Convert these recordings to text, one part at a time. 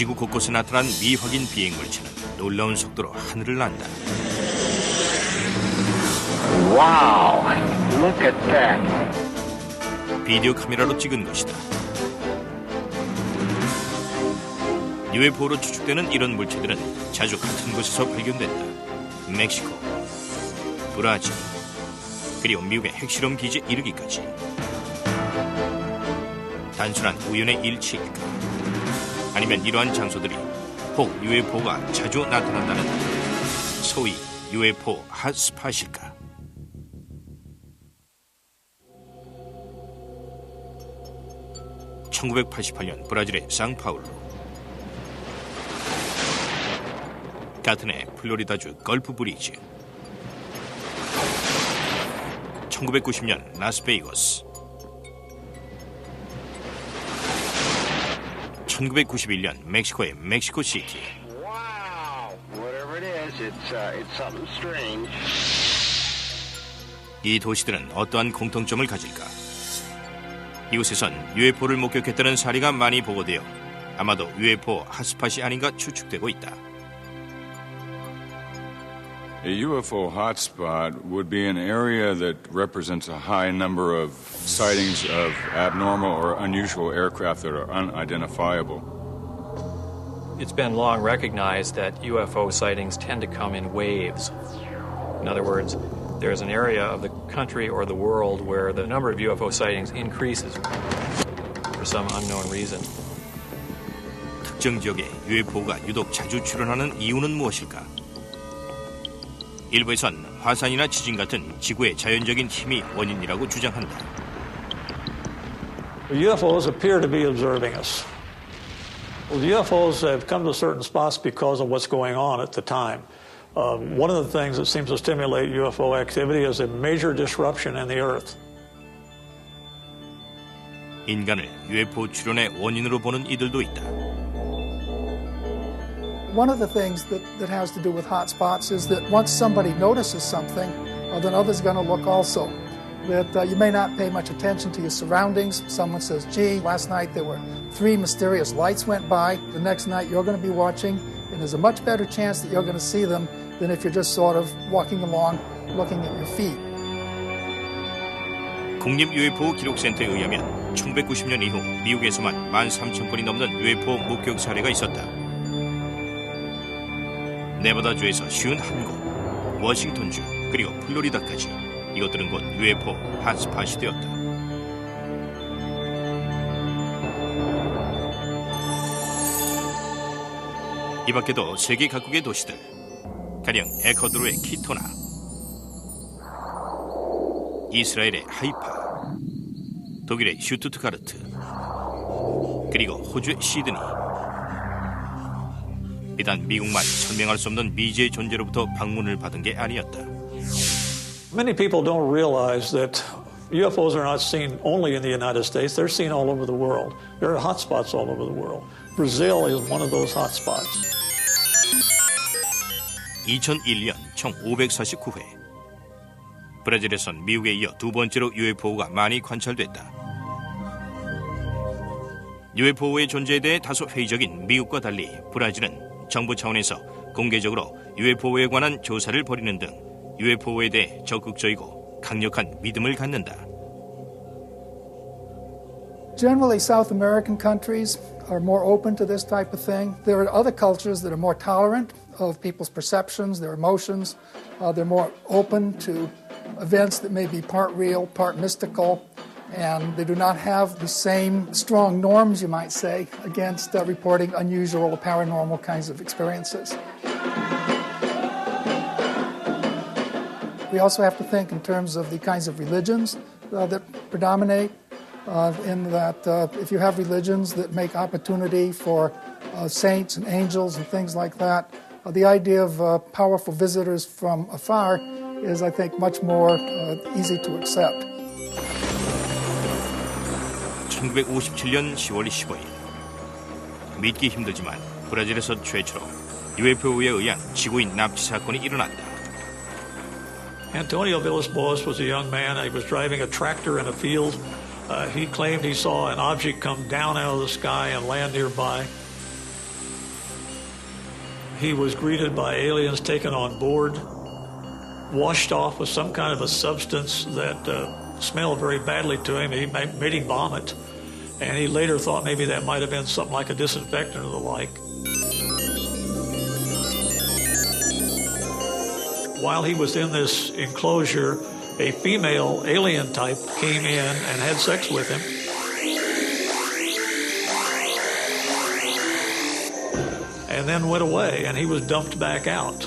지구 곳곳에 나타난 미확인 비행 물체는 놀라운 속도로 하늘을 난다. Wow, look at that. 비디오 카메라로 찍은 것이다. UFO로 추측되는 이런 물체들은 자주 같은 곳에서 발견된다. 멕시코, 브라질, 그리고 미국의 핵실험 기지에 이르기까지. 단순한 우연의 일치일까? 아니면 이러한 장소들이 혹 UFO가 자주 나타난다는 소위 UFO 핫스팟일까? (1988년) 브라질의 상파울루, 같은 해 플로리다주 걸프 브리지, 1990년 라스베이거스, 1991년 멕시코의 멕시코시티. 이 도시들은 어떠한 공통점을 가질까? 이곳에선 UFO를 목격했다는 사례가 많이 보고되어 아마도 UFO 핫스팟이 아닌가 추측되고 있다. A UFO hotspot would be an area that represents a high number of sightings of abnormal or unusual aircraft that are unidentifiable. It's been long recognized that UFO sightings tend to come in waves. In other words, there's an area of the country or the world where the number of UFO sightings increases for some unknown reason. 특정 지역에 UFO가 유독 자주 출현하는 이유는 무엇일까? 일부에선 화산이나 지진 같은 지구의 자연적인 힘이 원인이라고 주장한다. The UFOs appear to be observing us. Well, the UFOs have come to certain spots because of what's going on at the time. One of the things that seems to stimulate UFO activity is a major disruption in the Earth. 인간을 UFO 출현의 원인으로 보는 이들도 있다. One of the things that has to do with hotspots is that once somebody notices something, then others are going to look also. That you may not pay much attention to your surroundings. Someone says, gee, last night there were 3 mysterious lights went by. The next night you're going to be watching, and there's a much better chance that you're going to see them than if you're just sort of walking along, looking at your feet. 국립 UFO 기록센터에 의하면 1990년 이후 미국에서만 13,000건이 넘는 UFO 목격 사례가 있었다. 네바다주에서 51곳, 워싱턴주, 그리고 플로리다까지 이것들은 곧 UFO 핫스팟이 되었다. 이 밖에도 세계 각국의 도시들, 가령 에콰도르의 키토나, 이스라엘의 하이파, 독일의 슈투트가르트, 그리고 호주의 시드니, 비단 미국만 설명할 수 없는 미지의 존재로부터 방문을 받은 게 아니었다. Many people don't realize that UFOs are not seen only in the United States. They're seen all over the world. There are hotspots all over the world. Brazil is one of those hotspots. 2001년 총 549회. 브라질에선 미국에 이어 두 번째로 UFO가 많이 관찰됐다. UFO의 존재에 대해 다소 회의적인 미국과 달리 브라질은 정부 차원에서 공개적으로 UFO에 관한 조사를 벌이는 등 UFO에 대해 적극적이고 강력한 믿음을 갖는다. Generally, South American countries are more open to this type of thing. There are other cultures that are more tolerant of people's perceptions, their emotions. They're more open to events that may be part real, part mystical. And they do not have the same strong norms, you might say, against reporting unusual or paranormal kinds of experiences. We also have to think in terms of the kinds of religions that predominate, in that if you have religions that make opportunity for saints and angels and things like that, the idea of powerful visitors from afar is, I think, much more easy to accept. 1957년 10월 15일 믿기 힘들지만 브라질에서 최초로 UFO에 의한 지구인 납치 사건이 일어난다. Antonio Villas-Boas was a young man. He was driving a tractor in a field. He claimed he saw an object come down out of the sky and land nearby. He was greeted by aliens taken on board, washed off with some kind of a substance that smelled very badly to him. He made him vomit, and he later thought maybe that might have been something like a disinfectant or the like. While he was in this enclosure, a female alien type came in and had sex with him. And then went away, and he was dumped back out.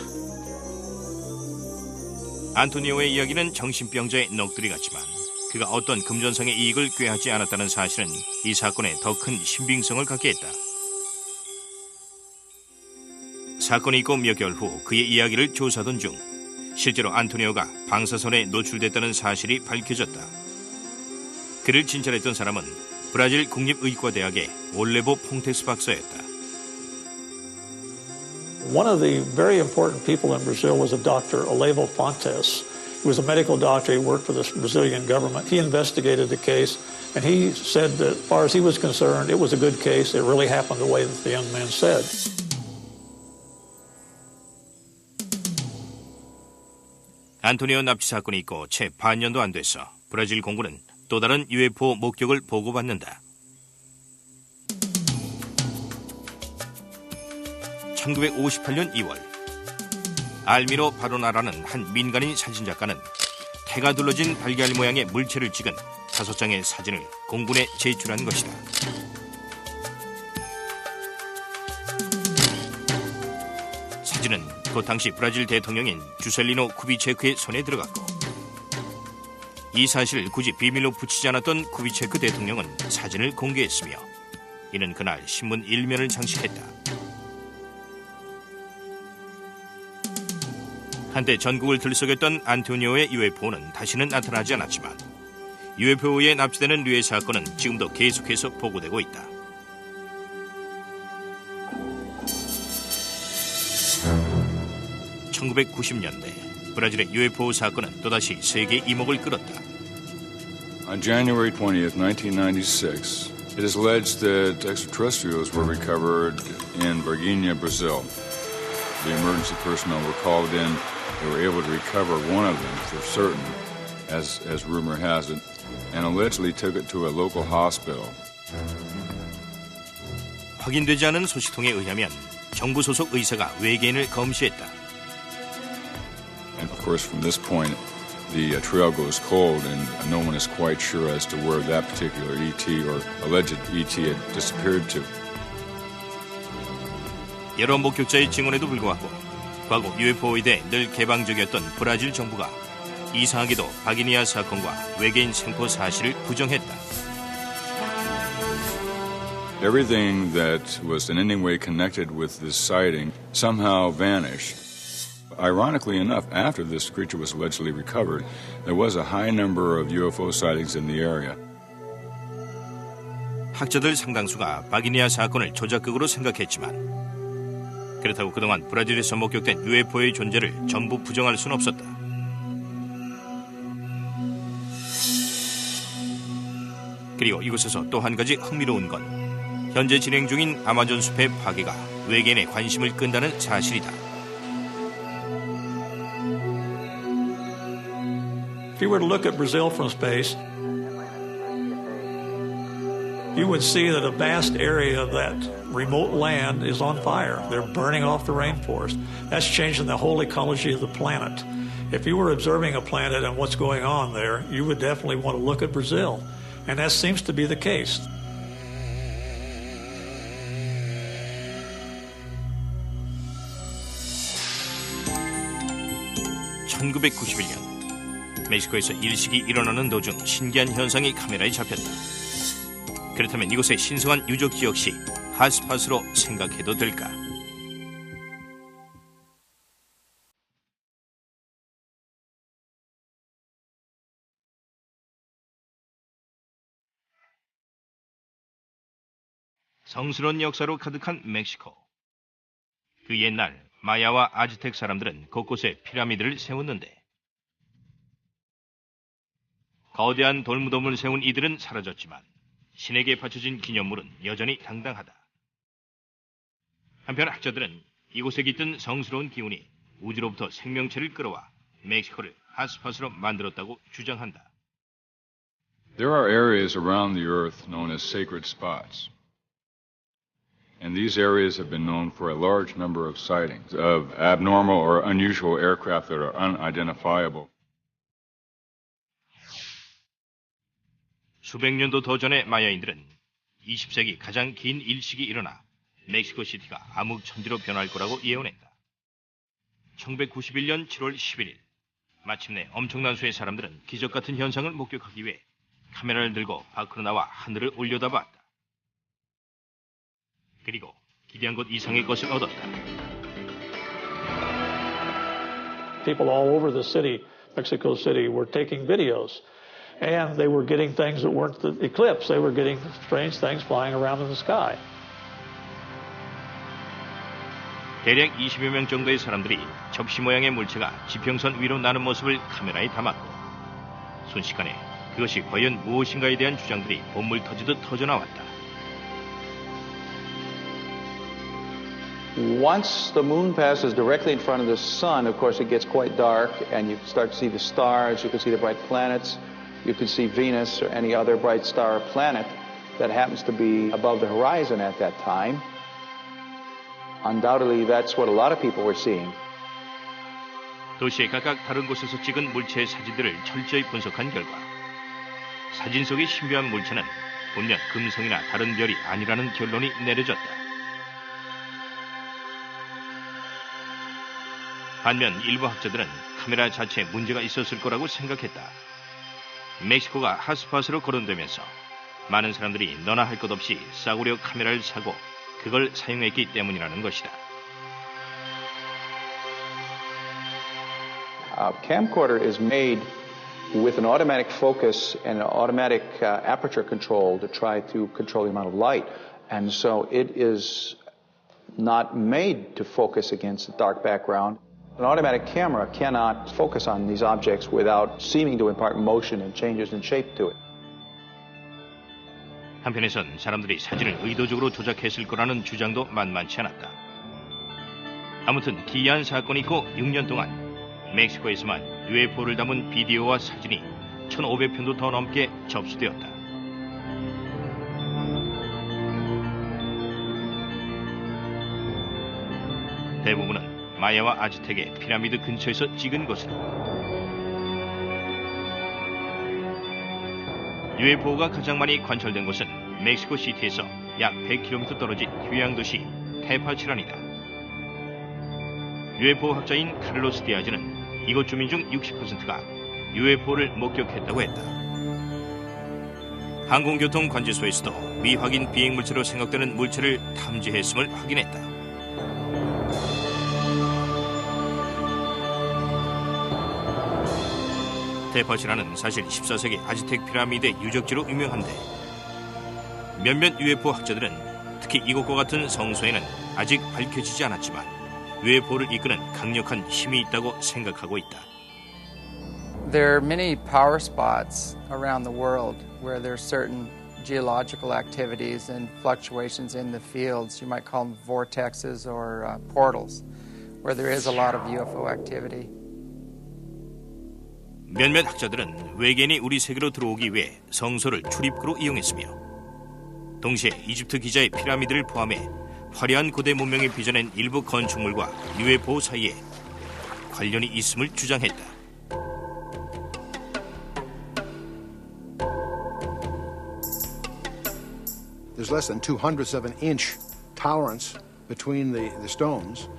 안토니오의 이야기는 정신병자의 넋두리 같지만 그가 어떤 금전상의 이익을 꾀하지 않았다는 사실은 이 사건에 더 큰 신빙성을 갖게 했다. 사건이 있고 몇 개월 후 그의 이야기를 조사하던 중 실제로 안토니오가 방사선에 노출됐다는 사실이 밝혀졌다. 그를 진찰했던 사람은 브라질 국립의과대학의 올레보 퐁테스 박사였다. One of the very important people in Brazil was a Dr. Olevo Fontes. He was a medical doctor. He worked for the Brazilian government. He investigated the case, and he said that as far as he was concerned, it was a good case. It really happened the way that the young man said. 안토니오 납치 사건이 있고 채 반년도 안 돼서 브라질 공군은 또 다른 UFO 목격을 보고받는다. 1958년 2월 알미로 바로나라는 한 민간인 사진작가는 해가 둘러진 달걀 모양의 물체를 찍은 5장의 사진을 공군에 제출한 것이다. 사진은 그 당시 브라질 대통령인 주셀리노 쿠비체크의 손에 들어갔고 이 사실을 굳이 비밀로 붙이지 않았던 쿠비체크 대통령은 사진을 공개했으며 이는 그날 신문 1면을 장식했다. 한때 전국을 들썩였던 안토니오의 UFO는 다시는 나타나지 않았지만 UFO에 납치되는 류의 사건은 지금도 계속해서 보고되고 있다. (1990년대) 브라질의 UFO 사건은 또다시 세계 이목을 끌었다. On January 20th, 1996, it is alleged that extraterrestrials were recovered in Varginha, Brazil. The emergency personnel were called in. They were able to recover one of them for certain, as rumor has it, and allegedly took it to a local hospital. 확인되지 않은 소식통에 의하면 정부 소속 의사가 외계인을 검시했다. And of course, from this point, the trail goes cold, and no one is quite sure as to where that particular ET or alleged ET had disappeared to. 여러 목격자의 증언에도 불구하고 과거 UFO에 대해 늘 개방적이었던 브라질 정부가 이상하게도 바기니아 사건과 외계인 생포 사실을 부정했다. Everything that was in any way connected with this sighting somehow vanished. Ironically enough, after this creature was allegedly recovered, there was a high number of UFO sightings in the area. 학자들 상당수가 바기니아 사건을 조작극으로 생각했지만 그렇다고 그동안 브라질에서 목격된 UFO의 존재를 전부 부정할 수는 없었다. 그리고 이곳에서 또 한 가지 흥미로운 건 현재 진행 중인 아마존 숲의 파괴가 외계인의 관심을 끈다는 사실이다. If you were to look at Brazil from space, you would see that a vast area of that remote land is on fire. They're burning off the rainforest. That's changing the whole ecology of the planet. If you were observing a planet and what's going on there, you would definitely want to look at Brazil. And that seems to be the case. (1991년) 멕시코에서 일식이 일어나는 도중 신기한 현상이 카메라에 잡혔다. 그렇다면 이곳의 신성한 유적지 역시 핫스팟으로 생각해도 될까? 성스러운 역사로 가득한 멕시코. 그 옛날 마야와 아즈텍 사람들은 곳곳에 피라미드를 세웠는데 거대한 돌무덤을 세운 이들은 사라졌지만 신에게 바쳐진 기념물은 여전히 당당하다. 한편 학자들은 이곳에 깃든 성스러운 기운이 우주로부터 생명체를 끌어와 멕시코를 핫스팟으로 만들었다고 주장한다. There are areas around the Earth known as sacred spots. And these areas have been known for a large number of sightings of abnormal or unusual aircraft that are unidentifiable. 수백 년도 더 전의 마야인들은 20세기 가장 긴 일식이 일어나 멕시코 시티가 암흑천지로 변할 거라고 예언했다. 1991년 7월 11일 마침내 엄청난 수의 사람들은 기적 같은 현상을 목격하기 위해 카메라를 들고 밖으로 나와 하늘을 올려다봤다. 그리고 기대한 것 이상의 것을 얻었다. People all over the city, Mexico City, were taking videos. And they were getting things that weren't the eclipse. They were getting strange things flying around in the sky. 대략 20여 명 정도의 사람들이 접시 모양의 물체가 지평선 위로 나는 모습을 카메라에 담았고 순식간에 그것이 과연 무엇인가에 대한 주장들이 본물 터지듯 터져나왔다. Once the moon passes directly in front of the sun, of course, it gets quite dark, and you start to see the stars, you can see the bright planets, you can see Venus or any other bright star or planet that happens to be above the horizon at that time. Undoubtedly, that's what a lot of people were seeing. 도시의 각각 다른 곳에서 찍은 물체의 사진들을 철저히 분석한 결과 사진 속의 신비한 물체는 분명 금성이나 다른 별이 아니라는 결론이 내려졌다. 반면 일부 학자들은 카메라 자체에 문제가 있었을 거라고 생각했다. 멕시코가 핫스팟으로 거론되면서 많은 사람들이 너나 할 것 없이 싸구려 카메라를 사고 그걸 사용했기 때문이라는 것이다. Camcorder is made with an automatic focus and an automatic aperture control to try to control the amount of light. And so it is not made to focus against a dark background. An automatic camera cannot focus on these objects without seeming to impart motion and changes in shape to it. 한편에선 사람들이 사진을 의도적으로 조작했을 거라는 주장도 만만치 않았다. 아무튼 기이한 사건이 있고 6년 동안 멕시코에서만 UFO를 담은 비디오와 사진이 1,500편도 더 넘게 접수되었다. 대부분은 마야와 아즈텍의 피라미드 근처에서 찍은 것으로 UFO가 가장 많이 관찰된 곳은 멕시코 시티에서 약 100km 떨어진 휴양도시 테파치란이다. UFO 학자인 카를로스 디아즈는 이곳 주민 중 60%가 UFO를 목격했다고 했다. 항공교통관제소에서도 미확인 비행물체로 생각되는 물체를 탐지했음을 확인했다. 테파치란은 사실 14세기 아즈텍 피라미드의 유적지로 유명한데 몇몇 UFO 학자들은 특히 이곳과 같은 성소에는 아직 밝혀지지 않았지만 UFO를 이끄는 강력한 힘이 있다고 생각하고 있다. There are many power spots around the world where there are certain geological activities and fluctuations in the fields. You might call them vortexes or portals, where there is a lot of UFO activity. 몇몇 학자들은 외계인이 우리 세계로 들어오기 위해 성소를 출입구로 이용했으며 동시에 이집트 기자의 피라미드를 포함해 화려한 고대 문명이 빚어낸 일부 건축물과 UFO 사이에 관련이 있음을 주장했다. There's less than 200ths of an inch tolerance between the stones.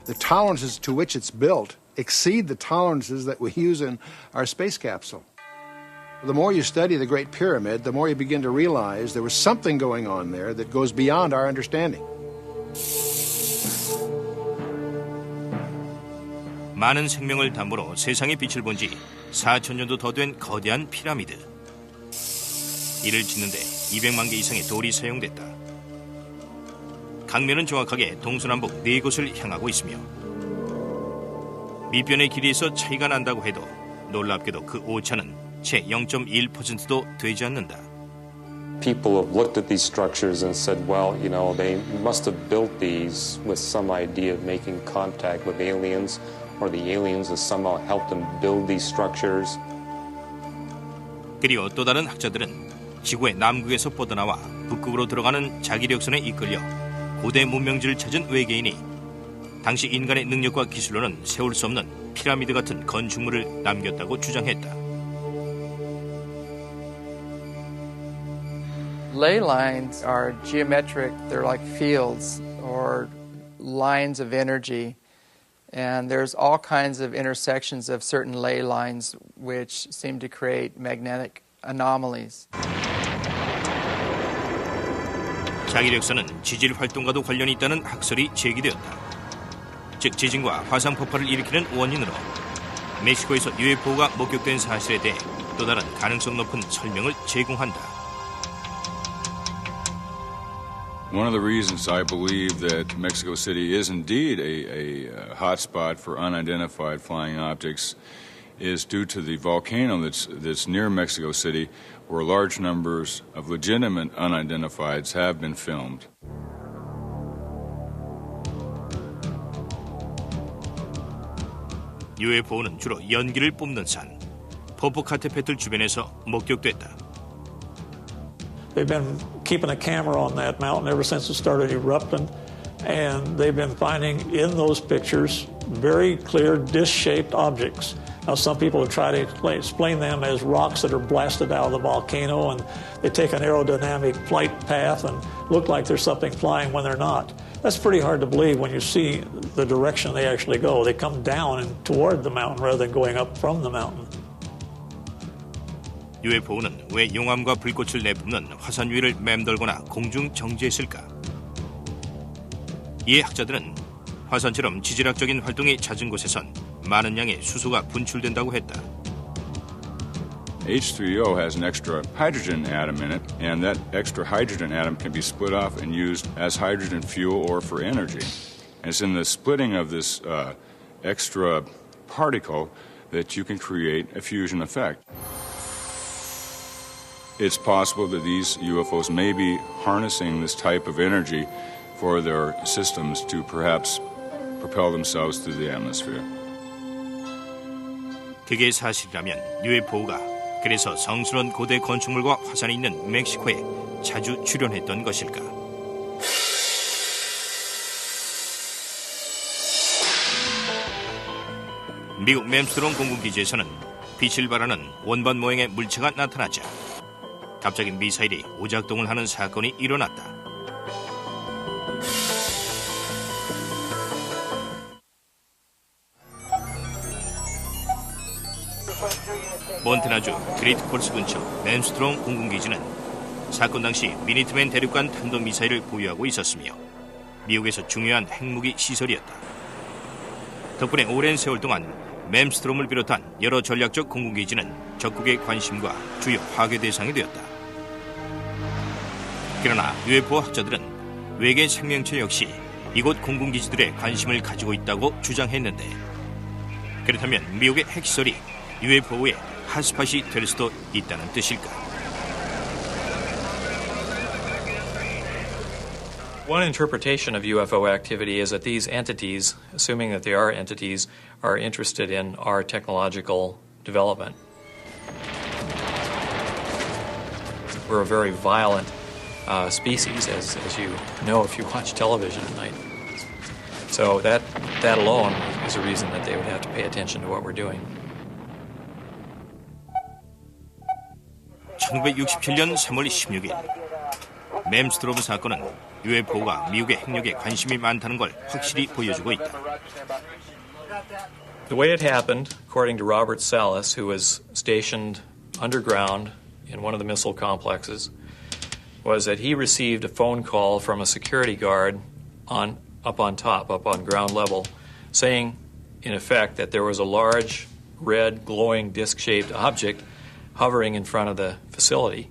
The tolerances to which it's built exceed the tolerances that we use in our space capsule. The more you study the Great Pyramid, the more you begin to realize there was something going on there that goes beyond our understanding. 많은 생명을 담보로 세상의 빛을 본 지 4,000년도 더 된 거대한 피라미드. 이를 짓는데 200만 개 이상의 돌이 사용됐다. 강면은 정확하게 동서남북 4곳을 향하고 있으며 밑변의 길이에서 차이가 난다고 해도 놀랍게도 그 오차는 채 0.1%도 되지 않는다. people have looked at these structures and said, well, you know, they must have built these with some idea of making contact with aliens, or the aliens have somehow helped them build these structures. 그리고 또 다른 학자들은 지구의 남극에서 뻗어나와 북극으로 들어가는 자기력선에 이끌려 고대 문명지를 찾은 외계인이 당시 인간의 능력과 기술로는 세울 수 없는 피라미드 같은 건축물을 남겼다고 주장했다. Ley lines are geometric. They're like fields or lines of energy. And there's all kinds of intersections of certain ley lines which seem to create magnetic anomalies. 자기력선은 지질 활동과도 관련이 있다는 학설이 제기되었다. 즉 지진과 화산 폭발을 일으키는 원인으로 멕시코에서 UFO가 목격된 사실에 대해 또 다른 가능성 높은 설명을 제공한다. One of the reasons I believe that Mexico City is indeed a hotspot for unidentified flying objects is due to the volcano that's near Mexico City, where large numbers of legitimate unidentifieds have been filmed. UFO는 주로 연기를 뿜는 산, 포포카테페틀 주변에서 목격됐다. They've been keeping a camera on that mountain ever since it started erupting, and they've been finding in those pictures very clear disc-shaped objects. Now, some people have tried to explain them as rocks that are blasted out of the volcano, and they take an aerodynamic flight path and look like there's something flying when they're not. That's pretty hard to believe when you see the direction they actually go. They come down and toward the mountain rather than going up from the mountain. UFO는 왜 용암과 불꽃을 내뿜는 화산 위를 맴돌거나 공중 정지했을까? 이에 학자들은 화산처럼 지질학적인 활동이 잦은 곳에선 많은 양의 수소가 분출된다고 했다. H3O has an extra hydrogen atom in it, and that extra hydrogen atom can be split off and used as hydrogen fuel or for energy. And it's in the splitting of this extra particle that you can create a fusion effect. It's possible that these UFOs may be harnessing this type of energy for their systems to perhaps propel themselves through the atmosphere. 그게 사실이라면 UFO가 그래서 성스러운 고대 건축물과 화산이 있는 멕시코에 자주 출현했던 것일까? 미국 맴스트롱 공군기지에서는 빛을 발하는 원반 모양의 물체가 나타나자 갑자기 미사일이 오작동을 하는 사건이 일어났다. 몬태나주 그레이트 폴스 근처 맴스트롱 공군기지는 사건 당시 미니트맨 대륙간 탄도미사일을 보유하고 있었으며 미국에서 중요한 핵무기 시설이었다. 덕분에 오랜 세월 동안 맴스트롬을 비롯한 여러 전략적 공군기지는 적국의 관심과 주요 파괴 대상이 되었다. 그러나 UFO 학자들은 외계 생명체 역시 이곳 공군기지들에 관심을 가지고 있다고 주장했는데 그렇다면 미국의 핵시설이 UFO의 핫스팟이 될 수도 있다는 뜻일까? One interpretation of UFO activity is that these entities, assuming that they are entities, are interested in our technological development. We're a very violent species, as you know if you watch television at night. So that alone is a reason that they would have to pay attention to what we're doing. 1967년 3월 16일 맴스트롬 사건은 UFO가 미국의 핵력에 관심이 많다는 걸 확실히 보여주고 있다. The way it happened, according to Robert Salas, who was stationed underground in one of the missile complexes, was that he received a phone call from a security guard up on ground level, saying, in effect, that there was a large, red, glowing, disc-shaped object hovering in front of the facility.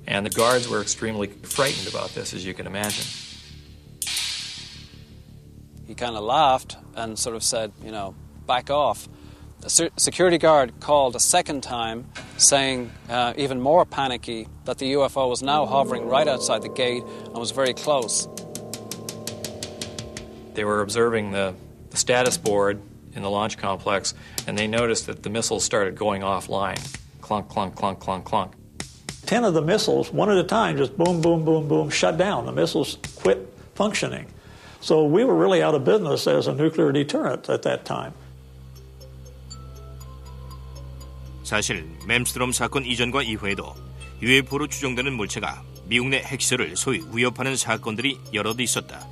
And the guards were extremely frightened about this, as you can imagine. He kind of laughed and sort of said, back off. The security guard called a second time, saying, even more panicky, that the UFO was now hovering right outside the gate and was very close. They were observing the status board in the launch complex, and they noticed that the missiles started going offline. Clunk, clunk, clunk, clunk, clunk. 10 of the missiles, one at a time, just boom, boom, boom, boom, shut down. The missiles quit functioning. So we were really out of business as a nuclear deterrent at that time. 사실 맴스트롬 사건 이전과 이후에도 UFO로 추정되는 물체가 미국 내 핵시설을 소위 위협하는 사건들이 여럿 있었다.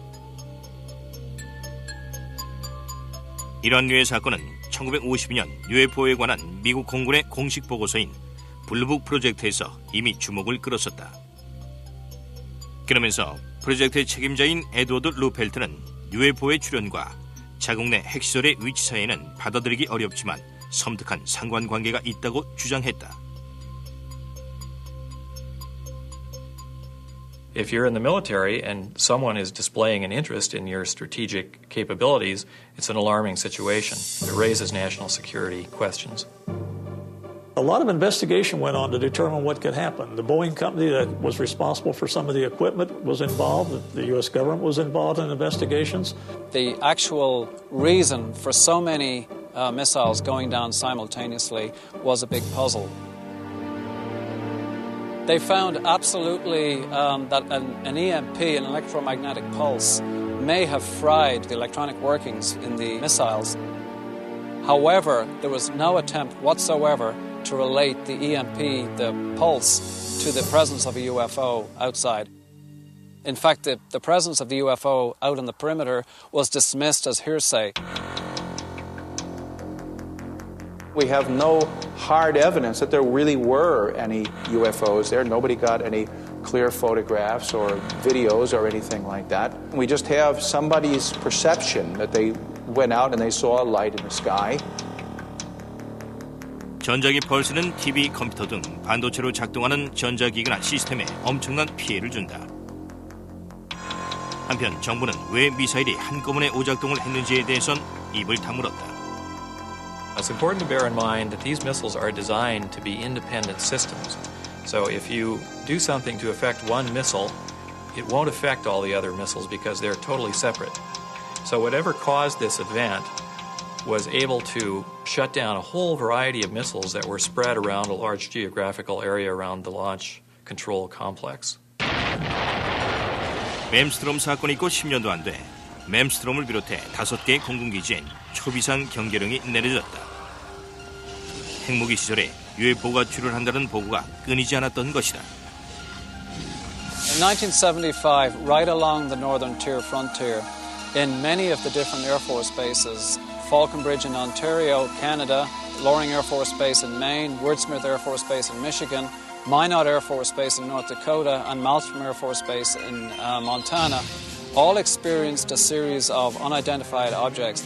이런 류의 사건은 1952년 UFO에 관한 미국 공군의 공식 보고서인 블루북 프로젝트에서 이미 주목을 끌었었다. 그러면서 프로젝트의 책임자인 에드워드 루펠트는 UFO의 출현과 자국 내 핵시설의 위치 사이에는 받아들이기 어렵지만 섬뜩한 상관관계가 있다고 주장했다. If you're in the military and someone is displaying an interest in your strategic capabilities, it's an alarming situation. It raises national security questions. A lot of investigation went on to determine what could happen. The Boeing company that was responsible for some of the equipment was involved. The U.S. government was involved in investigations. The actual reason for so many missiles going down simultaneously was a big puzzle. They found absolutely that an EMP, an electromagnetic pulse, may have fried the electronic workings in the missiles. However, there was no attempt whatsoever to relate the EMP, the pulse, to the presence of a UFO outside. In fact, the presence of the UFO out on the perimeter was dismissed as hearsay. We have no hard evidence that there really were any UFOs there. Nobody got any clear photographs or videos or anything like that. We just have somebody's perception that they went out and they saw a light in the sky. 전자기 펄스는 TV, 컴퓨터 등 반도체로 작동하는 전자기기나 시스템에 엄청난 피해를 준다. 한편 정부는 왜 미사일이 한꺼번에 오작동을 했는지에 대해선 입을 다물었다. It's important to bear in mind that these missiles are designed to be independent systems. So if you do something to affect one missile, it won't affect all the other missiles because they're totally separate. So whatever caused this event was able to shut down a whole variety of missiles that were spread around a large geographical area around the launch control complex. 맴스트롬 사건이 있고 10년도 안 돼 맴스트롬을 비롯해 5개의 공군기지엔 초비상 경계령이 내려졌다. 핵무기 시설에 UFO가 출현한다는 보고가 끊이지 않았던 것이다. In 1975, right along the northern tier frontier, in many of the different Air Force bases, Falconbridge in Ontario, Canada, Loring Air Force Base in Maine, Woodsmith Air Force Base in Michigan, Minot Air Force Base in North Dakota, and Malmstrom Air Force Base in Montana, all experienced a series of unidentified objects.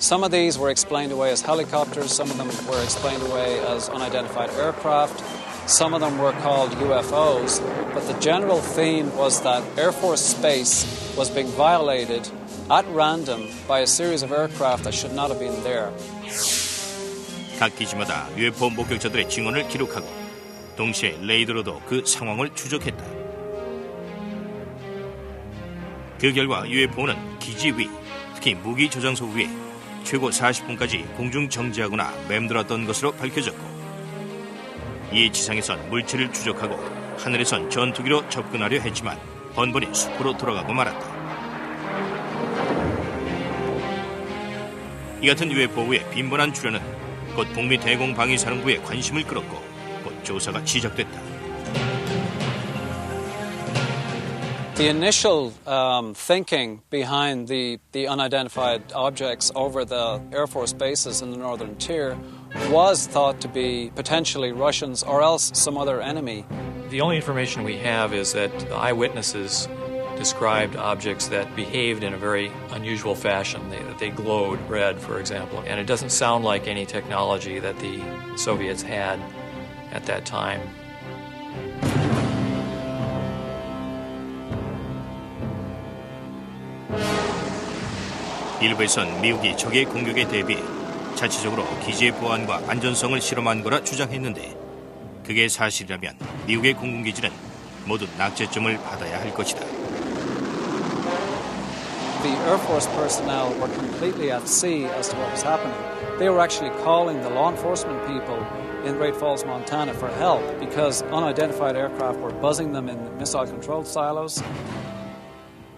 Some of these were explained away as helicopters, some of them were explained away as unidentified aircraft, some of them were called UFOs, but the general theme was that Air Force space was being violated at random by a series of aircraft that should not have been there. 각 기지마다 UFO 목격자들의 증언을 기록하고 동시에 레이더로도 그 상황을 추적했다. 그 결과 UFO는 기지 위, 특히 무기 저장소 위에 최고 40분까지 공중 정지하거나 맴돌았던 것으로 밝혀졌고 이에 지상에선 물체를 추적하고 하늘에선 전투기로 접근하려 했지만 번번이 숲으로 돌아가고 말았다. 이 같은 UFO의 빈번한 출현은 곧 북미 대공방위사령부의 관심을 끌었고 곧 조사가 시작됐다. The initial thinking behind the unidentified objects over the Air Force bases in the northern tier was thought to be potentially Russians or else some other enemy. The only information we have is that the eyewitnesses described objects that behaved in a very unusual fashion. They glowed red, for example, and it doesn't sound like any technology that the Soviets had at that time. 일부에선 미국이 적의 공격에 대비해 자체적으로 기지의 보안과 안전성을 실험한 거라 주장했는데 그게 사실이라면 미국의 공군기지는 모두 낙제점을 받아야 할 것이다. The Air Force personnel were completely at sea as to what was happening. They were actually calling the law enforcement people in Great Falls, Montana for help because unidentified aircraft were buzzing them in missile-controlled silos.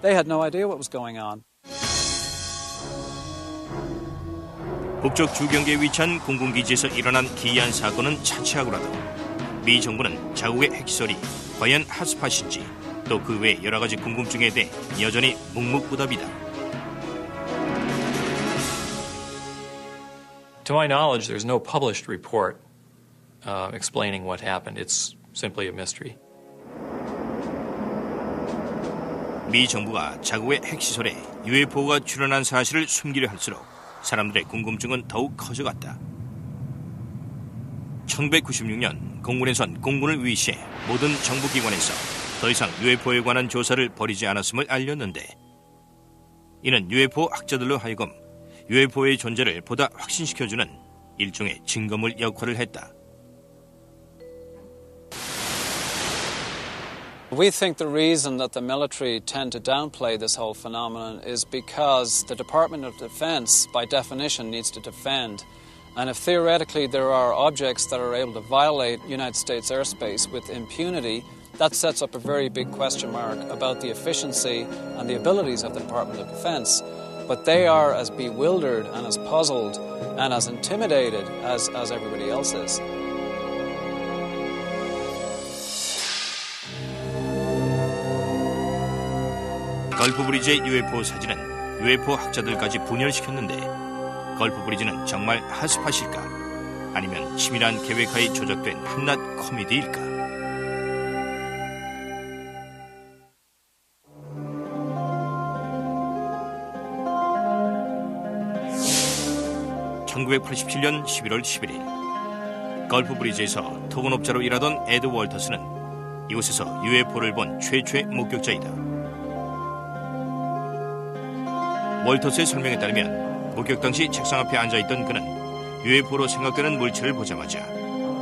They had no idea what was going on. 북쪽 주경계에 위치한 공군기지에서 일어난 기이한 사건은 차치하고라도 미 정부는 자국의 핵시설이 과연 핫스팟인지 또 그 외 여러 가지 궁금증에 대해 여전히 묵묵부답이다. To my knowledge, there's no published report explaining what happened. It's simply a mystery. 미 정부가 자국의 핵시설에 UFO가 출현한 사실을 숨기려 할수록 사람들의 궁금증은 더욱 커져갔다. 1996년 공군에선 공군을 위시해 모든 정부기관에서 더 이상 UFO에 관한 조사를 벌이지 않았음을 알렸는데 이는 UFO 학자들로 하여금 UFO의 존재를 보다 확신시켜주는 일종의 증거물 역할을 했다. We think the reason that the military tend to downplay this whole phenomenon is because the Department of Defense, by definition, needs to defend. And if theoretically there are objects that are able to violate United States airspace with impunity, that sets up a very big question mark about the efficiency and the abilities of the Department of Defense. But they are as bewildered and as puzzled and as intimidated as everybody else is. 걸프 브리지의 UFO 사진은 UFO 학자들까지 분열시켰는데 걸프 브리지는 정말 핫스팟일까? 아니면 치밀한 계획하에 조작된 한낱 코미디일까? (1987년 11월 11일) 걸프 브리지에서 토건업자로 일하던 에드 월터스는 이곳에서 UFO를 본 최초의 목격자이다. 월터스의 설명에 따르면 목격 당시 책상 앞에 앉아있던 그는 UFO로 생각되는 물체를 보자마자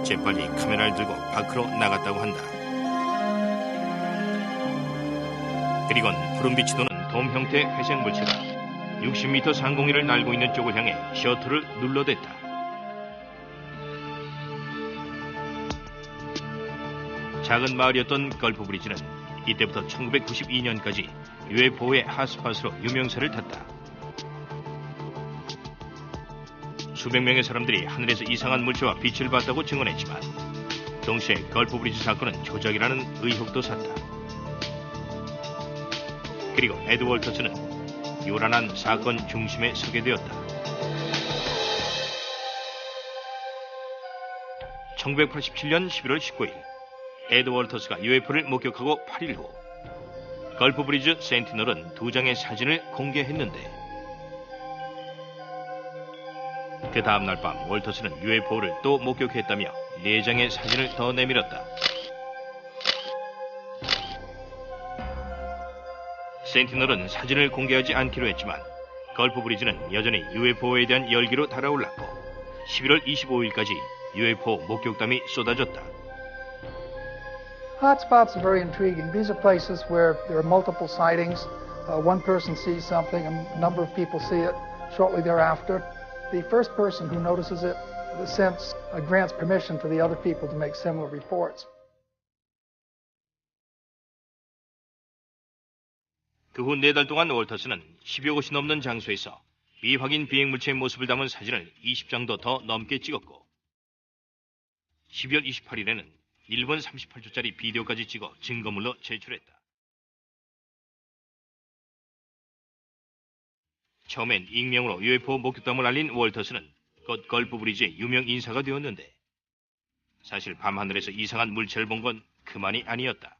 재빨리 카메라를 들고 밖으로 나갔다고 한다. 그리곤 푸른빛이 도는 돔 형태의 회색 물체가 60m 상공위를 날고 있는 쪽을 향해 셔터를 눌러댔다. 작은 마을이었던 걸프 브리지는 이때부터 1992년까지 UFO의 핫스팟으로 유명세를 탔다. 수백 명의 사람들이 하늘에서 이상한 물체와 빛을 봤다고 증언했지만 동시에 걸프 브리지 사건은 조작이라는 의혹도 샀다. 그리고 에드 월터스는 요란한 사건 중심에 서게 되었다. 1987년 11월 19일 에드 월터스가 UFO를 목격하고 8일 후 걸프 브리지 센티널은 2장의 사진을 공개했는데 그 다음날 밤 월터스는 UFO를 또 목격했다며 4장의 사진을 더 내밀었다. 센티널은 사진을 공개하지 않기로 했지만 걸프 브리지는 여전히 UFO에 대한 열기로 달아올랐고 11월 25일까지 UFO 목격담이 쏟아졌다. Hotspots are very intriguing. These are places where there are multiple sightings. One person sees something, a number of people see it shortly thereafter. The first person who notices it, in a sense, grants permission for the other people to make similar reports. 그 후 4달 동안 월터스는 10여 곳이 넘는 장소에서 미확인 비행물체의 모습을 담은 사진을 20장도 더 넘게 찍었고 12월 28일에는 1분 38초짜리 비디오까지 찍어 증거물로 제출했다. 처음엔 익명으로 UFO 목격담을 알린 월터스는 곧 걸프 브리지의 유명 인사가 되었는데 사실 밤하늘에서 이상한 물체를 본 건 그만이 아니었다.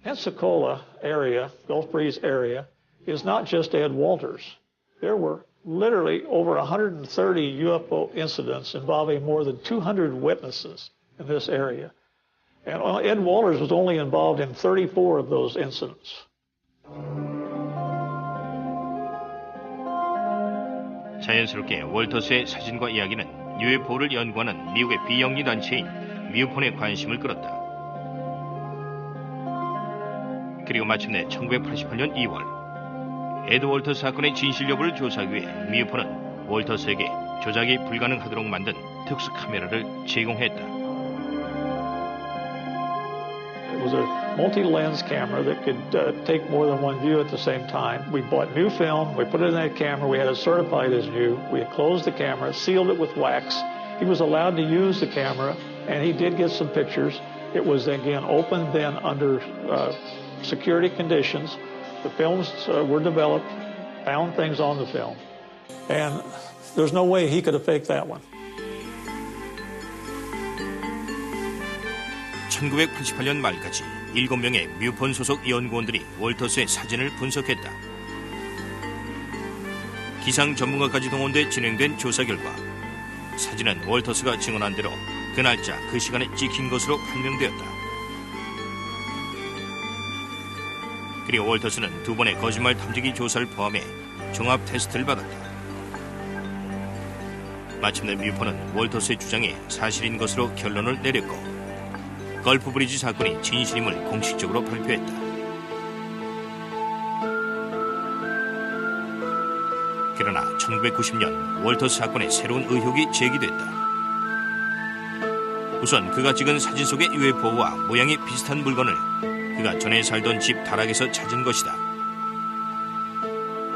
Pensacola area, Gulf Breeze area, is not just Ed Walters. There were literally over 130 UFO incidents involving more than 200 witnesses in this area. And Ed Walters was only involved in 34 of those incidents. 자연스럽게 월터스의 사진과 이야기는 UFO를 연구하는 미국의 비영리 단체인 뮤폰의 관심을 끌었다. 그리고 마침내 1988년 2월 에드 월터스 사건의 진실 여부를 조사하기 위해 뮤폰은 월터스에게 조작이 불가능하도록 만든 특수 카메라를 제공했다. It was a multi-lens camera that could take more than one view at the same time. We bought new film, we put it in that camera, we had it certified as new, we had closed the camera, sealed it with wax. He was allowed to use the camera, and he did get some pictures. It was, again, open then under security conditions. The films were developed, found things on the film, and there's no way he could have faked that one. 1988년 말까지 7명의 뮤폰 소속 연구원들이 월터스의 사진을 분석했다. 기상 전문가까지 동원돼 진행된 조사 결과 사진은 월터스가 증언한 대로 그 날짜, 그 시간에 찍힌 것으로 판명되었다. 그리고 월터스는 2번의 거짓말 탐지기 조사를 포함해 종합 테스트를 받았다. 마침내 뮤폰은 월터스의 주장이 사실인 것으로 결론을 내렸고 걸프 브리지 사건이 진실임을 공식적으로 발표했다. 그러나 1990년 월터스 사건에 새로운 의혹이 제기됐다. 우선 그가 찍은 사진 속의 UFO와 모양이 비슷한 물건을 그가 전에 살던 집 다락에서 찾은 것이다.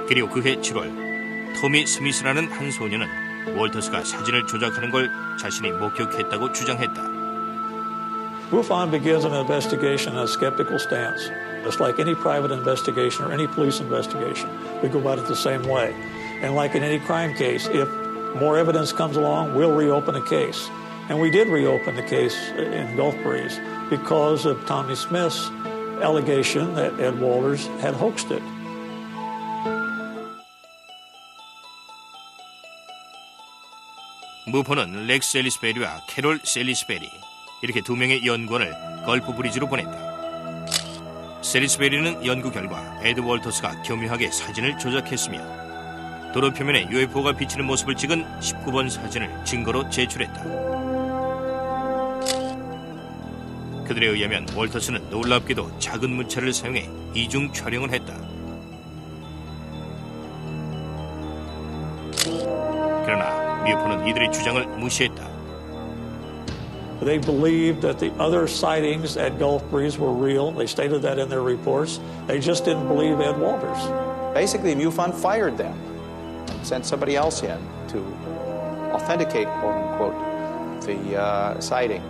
그리고 그해 7월 토미 스미스라는 한 소년은 월터스가 사진을 조작하는 걸 자신이 목격했다고 주장했다. MUFON begins an investigation on a skeptical stance. Just like any private investigation or any police investigation, we go about it the same way. And like in any crime case, if more evidence comes along, we'll reopen a case. And we did reopen the case in Gulf Breeze because of Tommy Smith's allegation that Ed Walters had hoaxed it. 무포는 렉스 셀리스베리와 캐롤 셀리스베리 이렇게 2명의 연구원을 걸프 브리지로 보냈다. 셀리스베리는 연구 결과 에드 월터스가 교묘하게 사진을 조작했으며 도로 표면에 UFO가 비치는 모습을 찍은 19번 사진을 증거로 제출했다. 그들에 의하면 월터스는 놀랍게도 작은 문자를 사용해 이중 촬영을 했다. 그러나 뮤포는 이들의 주장을 무시했다. They believed that the other sightings at Gulf Breeze were real. They stated that in their reports. They just didn't believe Ed Walters. Basically, MUFON fired them and sent somebody else in to authenticate, quote unquote, the sighting.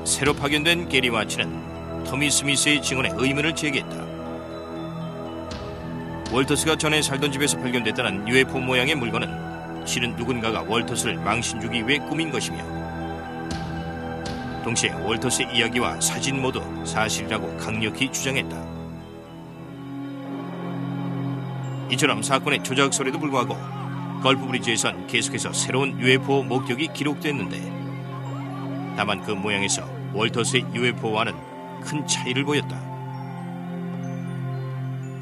새로 파견된 게리 와치는 토미 스미스의 증언에 의문을 제기했다. 월터스가 전에 살던 집에서 발견됐다는 UFO 모양의 물건은 실은 누군가가 월터스를 망신주기 위해 꾸민 것이며 동시에 월터스의 이야기와 사진 모두 사실이라고 강력히 주장했다. 이처럼 사건의 조작설에도 불구하고 걸프 브리지에선 계속해서 새로운 UFO 목격이 기록됐는데 다만 그 모양에서 월터스의 UFO와는 큰 차이를 보였다.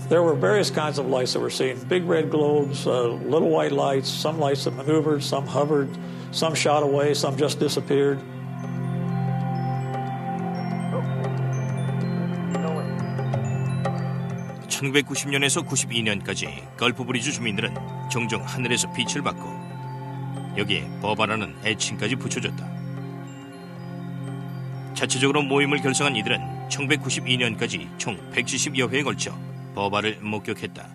There were various kinds of lights that were seen. Big red globes, little white lights, some lights that maneuvered, some hovered, some shot away, some just disappeared. (1990년에서 92년까지) 걸프 브리즈 주민들은 종종 하늘에서 빛을 받고 여기에 버바라는 애칭까지 붙여줬다. 자체적으로 모임을 결성한 이들은 1992년까지 총 170여 회에 걸쳐 버바를 목격했다.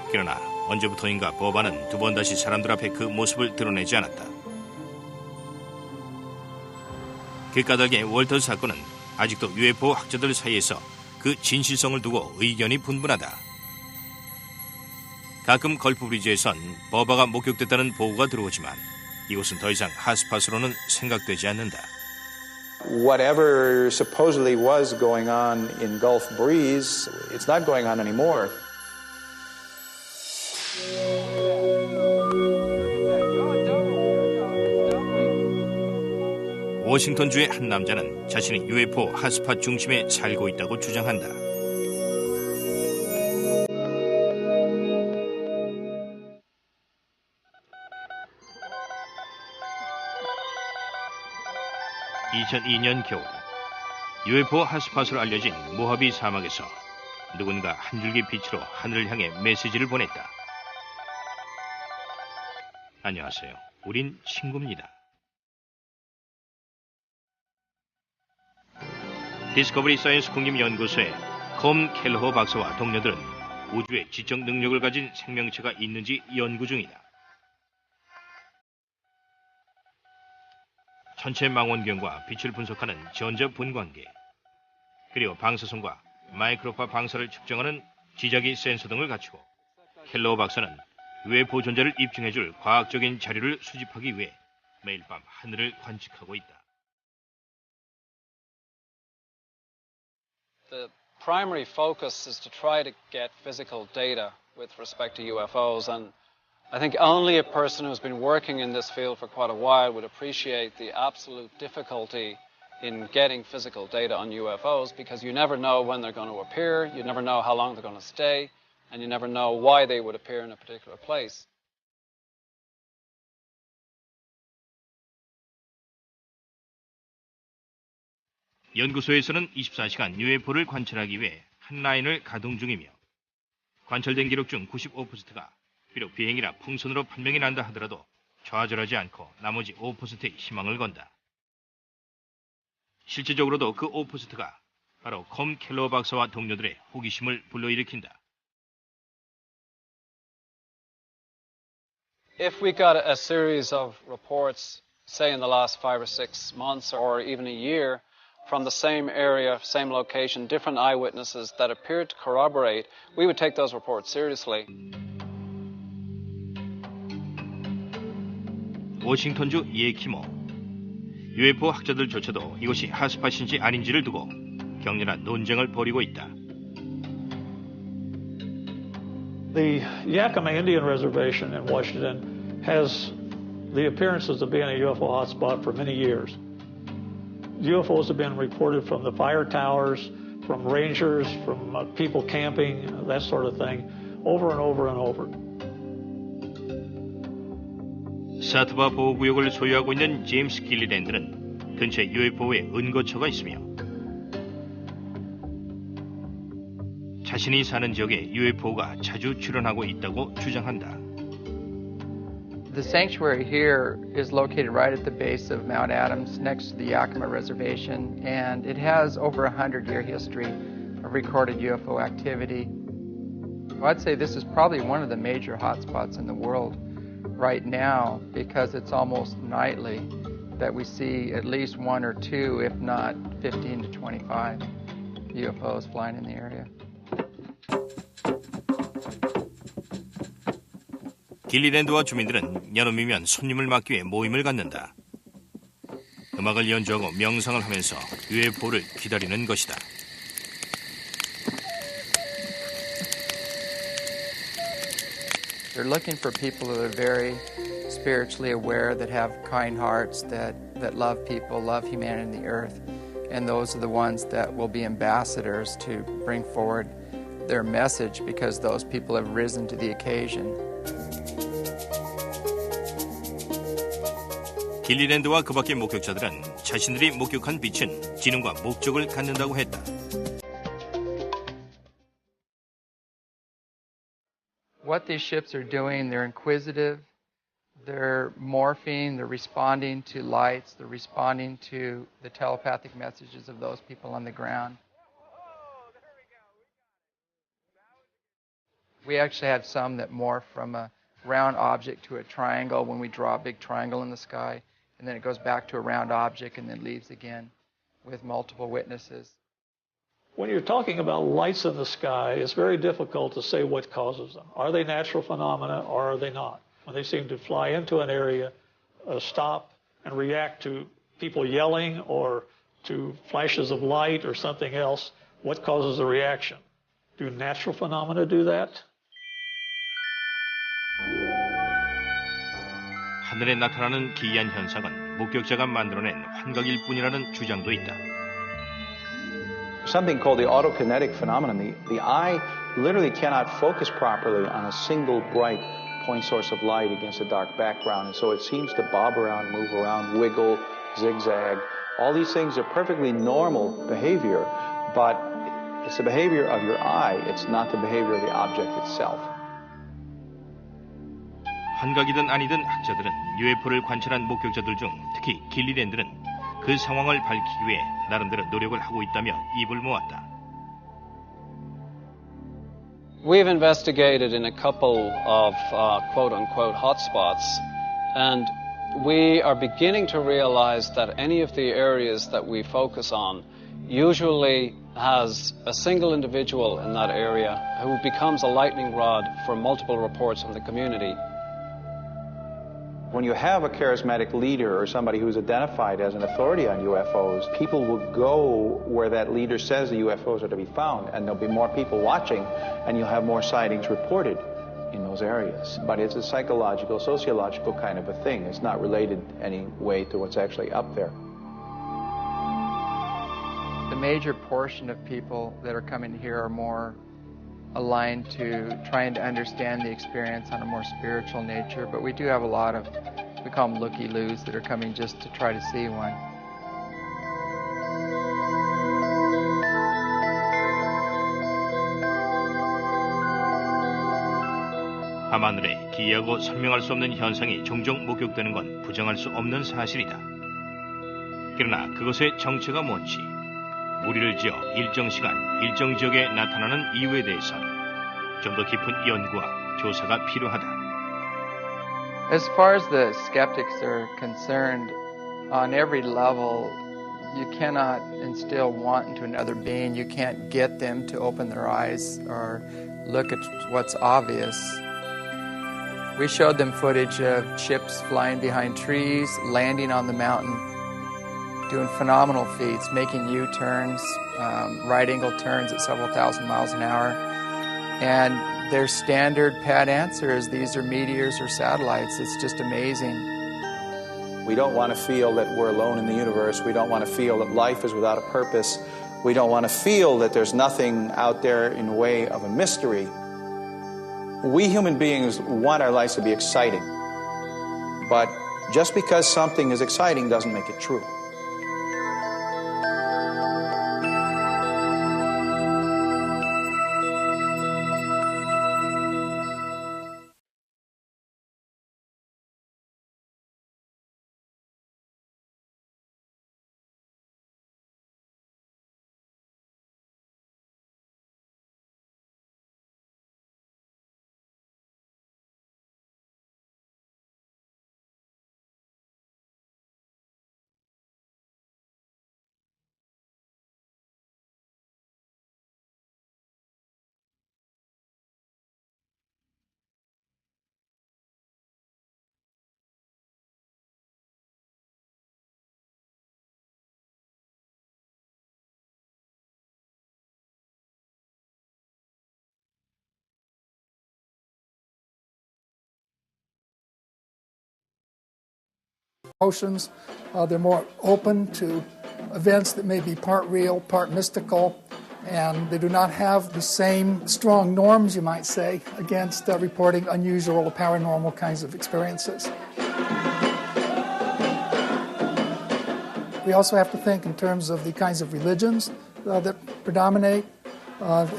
그러나 언제부터인가 버바는 2번 다시 사람들 앞에 그 모습을 드러내지 않았다. 그 까닭에 월터스 사건은 아직도 UFO 학자들 사이에서 그 진실성을 두고 의견이 분분하다. 가끔 걸프 브리지에선 버바가 목격됐다는 보고가 들어오지만 이곳은 더 이상 핫스팟으로는 생각되지 않는다. Whatever supposedly was going on in Gulf Breeze, it's not going on anymore. 워싱턴주의 한 남자는 자신이 UFO 핫스팟 중심에 살고 있다고 주장한다. 2002년 겨울 UFO 핫스팟으로 알려진 모하비 사막에서 누군가 한 줄기 빛으로 하늘을 향해 메시지를 보냈다. 안녕하세요. 우린 친구입니다. 디스커버리 사이언스 국립연구소의 컴 켈러허 박사와 동료들은 우주에 지적 능력을 가진 생명체가 있는지 연구 중이다. 천체 망원경과 빛을 분석하는 전자 분광계, 그리고 방사선과 마이크로파 방사를 측정하는 지자기 센서 등을 갖추고 켈러허 박사는 UFO 존재를 입증해줄 과학적인 자료를 수집하기 위해 매일 밤 하늘을 관측하고 있다. The primary focus is to try to get physical data with respect to UFOs, and I think only a person who's been working in this field for quite a while would appreciate the absolute difficulty in getting physical data on UFOs, because you never know when they're going to appear, you never know how long they're going to stay, and you never know why they would appear in a particular place. 연구소에서는 24시간 UFO를 관찰하기 위해 한 라인을 가동 중이며 관찰된 기록 중 95%가 비록 비행이나 풍선으로 판명이 난다 하더라도 좌절하지 않고 나머지 5%의 희망을 건다. 실제적으로도 그 5%가 바로 컴 켈러허 박사와 동료들의 호기심을 불러일으킨다. If we got a series of reports, say in the last 5 or 6 months or even a year, from the same area, same location, different eyewitnesses that appeared to corroborate, we would take those reports seriously. 워싱턴주 예키모. UFO 학자들조차도 이것이 핫스팟인지 아닌지를 두고 격렬한 논쟁을 벌이고 있다. The Yakima Indian Reservation in Washington has the appearances of being a UFO hotspot for many years. UFOs have been reported from the fire towers, from rangers, from people camping, that sort of thing, over and over and over. 사트바 보호구역을 소유하고 있는 제임스 길리랜드는 근처에 UFO의 은거처가 있으며 자신이 사는 지역에 UFO가 자주 출현하고 있다고 주장한다. The sanctuary here is located right at the base of Mount Adams next to the Yakima Reservation, and it has over a 100-year history of recorded UFO activity. I'd say this is probably one of the major hotspots in the world right now, because it's almost nightly that we see at least 1 or 2, if not 15 to 25 UFOs flying in the area. 길리랜드와 주민들은 여름이면 손님을 맞기 위해 모임을 갖는다. 음악을 연주하고 명상을 하면서 UFO를 기다리는 것이다. They're looking for people who are very spiritually aware, that have kind hearts, that love people, love humanity and the earth. And those are the ones that will be ambassadors to bring forward their message, because those people have risen to the occasion. 길리랜드와 그 밖의 목격자들은 자신들이 목격한 빛은 지능과 목적을 갖는다고 했다. What these ships are doing, they're inquisitive, they're morphing, they're responding to lights, they're responding to the telepathic messages of those people on the ground. We actually had some that morph from a round object to a triangle when we draw a big triangle in the sky, and then it goes back to a round object and then leaves again with multiple witnesses. When you're talking about lights in the sky, it's very difficult to say what causes them. Are they natural phenomena or are they not? When they seem to fly into an area, stop, and react to people yelling or to flashes of light or something else, what causes the reaction? Do natural phenomena do that? 하늘에 나타나는 기이한 현상은 목격자가 만들어낸 환각일 뿐이라는 주장도 있다. Something called the autokinetic phenomenon. The eye literally cannot focus properly on a single bright point source of light against a dark background, and so it seems to bob around, move around, wiggle, zigzag, All these things are perfectly normal behavior, but it's the behavior of your eye. It's not the behavior of the object itself. 환각이든 아니든 학자들은 UFO를 관찰한 목격자들 중 특히 길리랜드는 그 상황을 밝히기 위해 나름대로 노력을 하고 있다며 입을 모았다. We've investigated in a couple of quote-unquote hotspots, and we are beginning to realize that any of the areas that we focus on usually has a single individual in that area who becomes a lightning rod for multiple reports from the community. When you have a charismatic leader or somebody who's identified as an authority on UFOs, people will go where that leader says the UFOs are to be found, and there'll be more people watching, and you'll have more sightings reported in those areas. But it's a psychological, sociological kind of a thing. It's not related any way to what's actually up there. The major portion of people that are coming here are more aligned to trying to understand the experience on a more spiritual nature, but we do have a lot of, we call them looky-loos, that are coming just to try to see one. 밤하늘에 기이하고 설명할 수 없는 현상이 종종 목격되는 건 부정할 수 없는 사실이다. 그러나 그것의 정체가 뭔지, 무리를 지어 일정 시간, 일정 지역에 나타나는 이유에 대해선 좀 더 깊은 연구와 조사가 필요하다. As far as the skeptics are concerned, on every level, you cannot instill want into another being. You can't get them to open their eyes or look at what's obvious. We showed them footage of ships flying behind trees, landing on the mountain, doing phenomenal feats, making U-turns, right-angle turns at several thousand miles an hour. And their standard pat answer is, these are meteors or satellites. It's just amazing. We don't want to feel that we're alone in the universe. We don't want to feel that life is without a purpose. We don't want to feel that there's nothing out there in the way of a mystery. We human beings want our lives to be exciting. But just because something is exciting doesn't make it true. Emotions, they're more open to events that may be part real, part mystical, and they do not have the same strong norms, you might say, against reporting unusual or paranormal kinds of experiences. We also have to think in terms of the kinds of religions that predominate,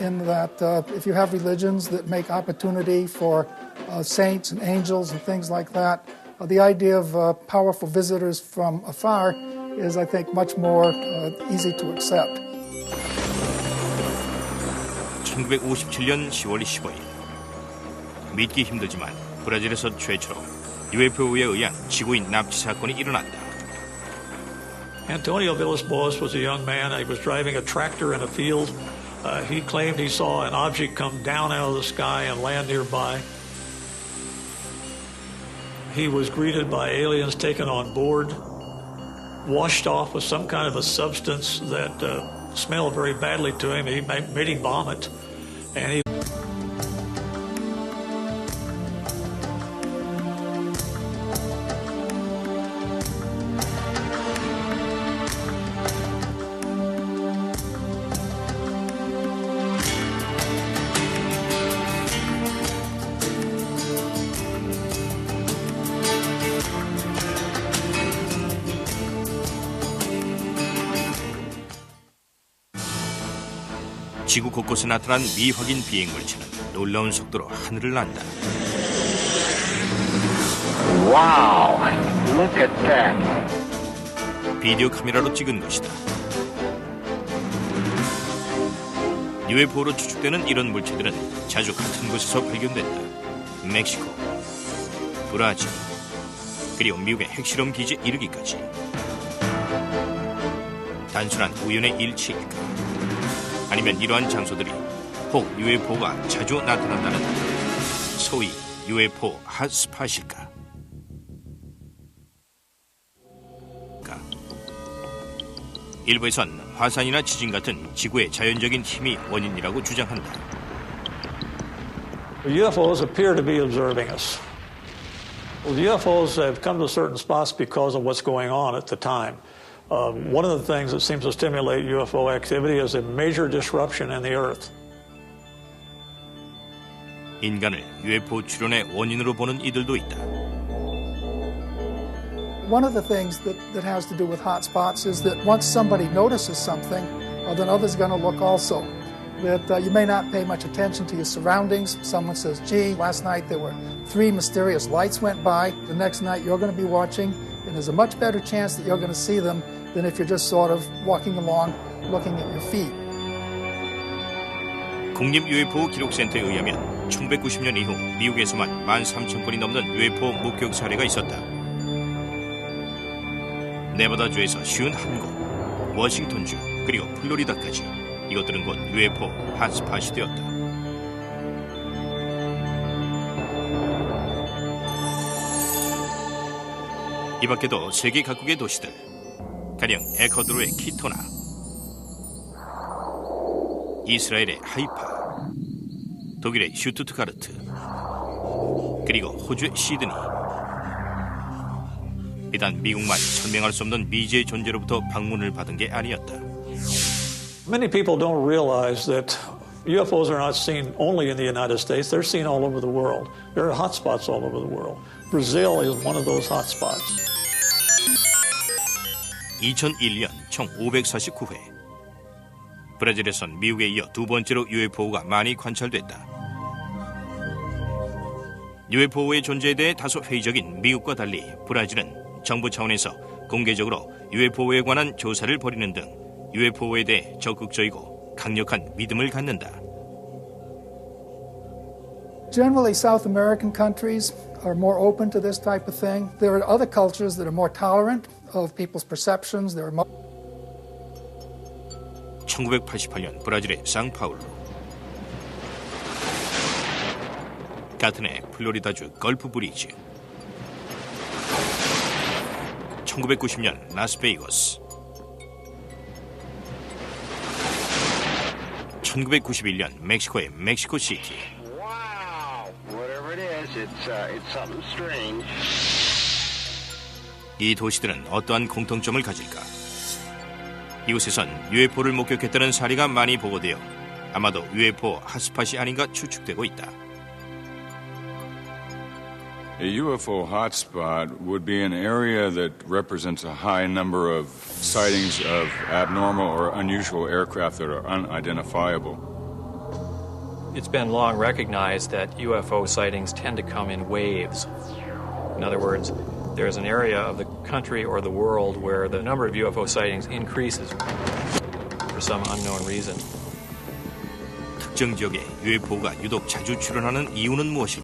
in that if you have religions that make opportunity for saints and angels and things like that, the idea of powerful visitors from afar is, I think, much more easy to accept. 1957년 10월 15일 믿기 힘들지만 브라질에서 최초로 UFO에 의한 지구인 납치 사건이 일어났다. Antonio Villas-Boas was a young man. He was driving a tractor in a field. He claimed he saw an object come down out of the sky and land nearby. He was greeted by aliens taken on board, washed off with some kind of a substance that smelled very badly to him. He made him vomit, and he 지구 곳곳에 나타난 미확인 비행 물체는 놀라운 속도로 하늘을 난다. Wow, look at that. 비디오 카메라로 찍은 것이다. UFO로 추측되는 이런 물체들은 자주 같은 곳에서 발견된다. 멕시코, 브라질, 그리고 미국의 핵실험 기지에 이르기까지. 단순한 우연의 일치일까? 아니면 이러한 장소들이 혹 UFO가 자주 나타난다는 소위 UFO 핫스팟일까? 일부에선 화산이나 지진 같은 지구의 자연적인 힘이 원인이라고 주장한다. UFOs appear to be observing us. UFOs have come to certain spots because of what's going on at the time. One of the things that seems to stimulate UFO activity is a major disruption in the Earth. 인간을 UFO 출현의 원인으로 보는 이들도 있다. One of the things that has to do with hotspots is that once somebody notices something, then others are going to look also. That you may not pay much attention to your surroundings. Someone says, gee, last night there were 3 mysterious lights went by. The next night you're going to be watching, and there's a much better chance that you're going to see them than if you're just sort of walking along looking at your feet. 국립 UFO 기록센터에 의하면 1990년 이후 미국에서만 13,000건이 넘는 UFO 목격 사례가 있었다. 네바다주에서 51곳, 워싱턴주, 그리고 플로리다까지 이것들은 곧 UFO 핫스팟이 되었다. 이 밖에도 세계 각국의 도시들, 가령 에콰도르의 키토나, 이스라엘의 하이파, 독일의 슈투트가르트, 그리고 호주의 시드니. 비단 미국만 설명할 수 없는 미지의 존재로부터 방문을 받은 게 아니었다. Many people don't realize that UFOs are not seen only in the United States. They're seen all over the world. There are hotspots all over the world. Brazil is one of those hotspots. 2001년 총 549회. 브라질에선 미국에 이어 두 번째로 UFO가 많이 관찰됐다. UFO의 존재에 대해 다소 회의적인 미국과 달리 브라질은 정부 차원에서 공개적으로 UFO에 관한 조사를 벌이는 등 UFO에 대해 적극적이고 강력한 믿음을 갖는다. Generally, South American countries are more open to this type of thing. There are other cultures that are more tolerant of people's perceptions. 1988년 브라질의 상파울루, 같은 해 플로리다주 걸프 브리지, 1990년 라스베이거스, 1991년 멕시코의 멕시코 시티. 이 도시들은 어떠한 공통점을 가질까? 이곳에선 UFO를 목격했다는 사례가 많이 보고되어 아마도 UFO 핫스팟이 아닌가 추측되고 있다. A UFO hotspot would be an area that represents a high number of sightings of abnormal or unusual aircraft that are unidentifiable. It's been long recognized that UFO sightings tend to come in waves. In other words, there's an area of the country or the world where the number of UFO sightings increases for some unknown reason. 특정 지역에 UFO가 유독 자주 출현하는 이유는 무엇일까?